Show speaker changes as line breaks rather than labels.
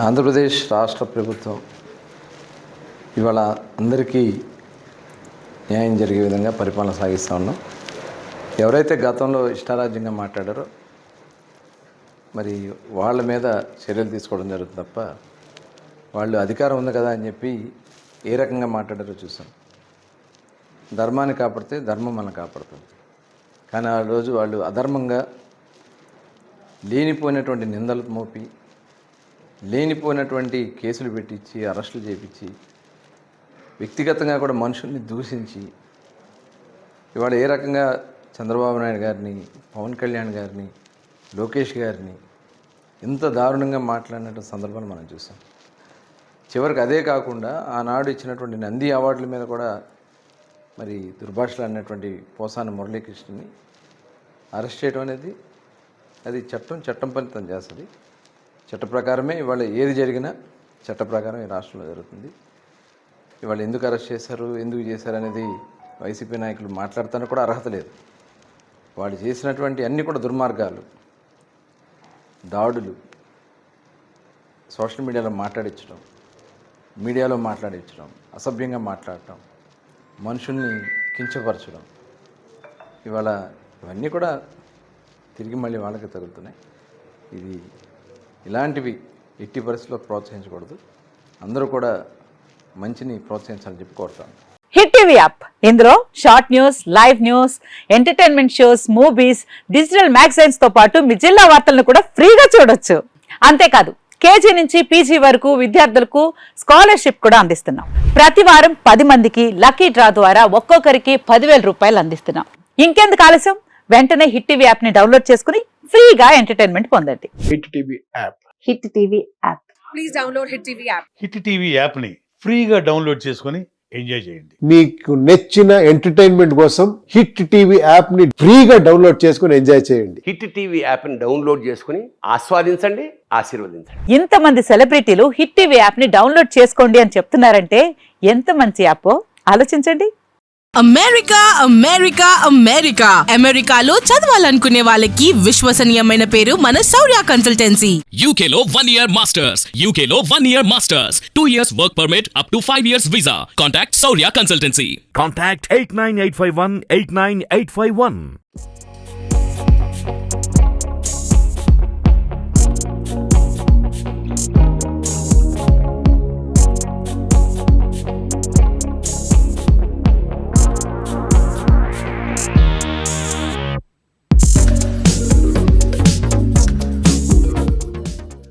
ఆంధ్రప్రదేశ్ రాష్ట్ర ప్రభుత్వం ఇవాళ అందరికీ న్యాయం జరిగే విధంగా పరిపాలన సాగిస్తూ ఉన్నాం. ఎవరైతే గతంలో ఇష్టారాజ్యంగా మాట్లాడారో మరి వాళ్ళ మీద చర్యలు తీసుకోవడం జరుగుతుంది తప్ప వాళ్ళు అధికారం ఉంది కదా అని చెప్పి ఏ రకంగా మాట్లాడారో చూసాం. ధర్మాన్ని కాపాడితే ధర్మం మనం కాపాడుతుంది. కానీ ఆ రోజు వాళ్ళు అధర్మంగా లేనిపోయినటువంటి నిందలు మోపి లేనిపోయినటువంటి కేసులు పెట్టించి అరెస్టులు చేయించి వ్యక్తిగతంగా కూడా మనుషుల్ని దూషించి ఇవాళ ఏ రకంగా చంద్రబాబు నాయుడు గారిని, పవన్ కళ్యాణ్ గారిని, లోకేష్ గారిని ఎంత దారుణంగా మాట్లాడిన సందర్భాన్ని మనం చూసాం. చివరికి అదే కాకుండా ఆనాడు ఇచ్చినటువంటి నంది అవార్డుల మీద కూడా మరి దుర్భాషలు అన్నటువంటి పోసాని మురళీకృష్ణని అరెస్ట్ చేయడం అనేది అది చట్టం ఫలితం చేస్తుంది. చట్ట ప్రకారమే ఇవాళ ఏది జరిగినా చట్ట ప్రకారం ఈ రాష్ట్రంలో జరుగుతుంది. ఇవాళ ఎందుకు అరెస్ట్ చేశారు, ఎందుకు చేశారు అనేది వైసీపీ నాయకులు మాట్లాడతానికి కూడా అర్హత లేదు. వాళ్ళు చేసినటువంటి అన్నీ కూడా దుర్మార్గాలు, దాడులు, సోషల్ మీడియాలో మాట్లాడించడం, అసభ్యంగా మాట్లాడటం, మనుషుల్ని కించపరచడం, ఇవాళ ఇవన్నీ కూడా తిరిగి మళ్ళీ వాళ్ళకి తగులుతున్నాయి. ఇలాంటివి ఎట్టి పరిస్థితుల్లో ప్రోత్సహించకూడదు. అందరూ కూడా మంచిని ప్రోత్సహించాలని చెప్పి కోరుతాను.
హిట్ టీవీ యాప్, ఇందులో short news, live news, entertainment shows, movies, digital magazines తో పాటు మీ జిల్లా వార్తలను కూడా ఫ్రీగా చూడొచ్చు. అంతేకాదు కేజీ నుంచి పీజీ వరకు విద్యార్థులకు స్కాలర్షిప్ కూడా అందిస్తున్నాం. ప్రతి వారం 10 మందికి లక్కీ డ్రా ద్వారా ఒక్కొక్కరికి 10,000 రూపాయలు అందిస్తున్నాం. ఇంకెందుకు ఆలస్యం, వెంటనే హిట్ టీవీ యాప్ ని డౌన్లోడ్ చేసుకుని ఫ్రీగా ఎంటర్టైన్మెంట్ పొందండి.
Hit TV app.
Hit TV app.
Please download hit TV app.
Hit TV app ని ఫ్రీగా డౌన్లోడ్ చేసుకొని ఎంజాయ్ చేయండి.
మీకు నచ్చిన ఎంటర్టైన్మెంట్ కోసం హిట్ టీవీ యాప్ ని ఫ్రీగా డౌన్లోడ్ చేసుకొని ఎంజాయ్ చేయండి.
హిట్ టీవీ యాప్ ని డౌన్లోడ్ చేసుకుని ఆస్వాదించండి, ఆశీర్వదించండి.
ఇంతమంది సెలబ్రిటీలు హిట్ టీవీ యాప్ ని డౌన్లోడ్ చేసుకోండి అని చెప్తున్నారంటే ఎంత మంచి యాప్ ఆలోచించండి.
అమెరికాలో చదవాలనుకునే వాళ్ళకి విశ్వసనీయమైన పేరు మన శౌర్య కన్సల్టెన్సీ.
UK లో 1 year masters, UK లో 1 year masters, 2 years work permit up to 5 years visa. Contact Saurya Consultancy.
Contact 89851 89851.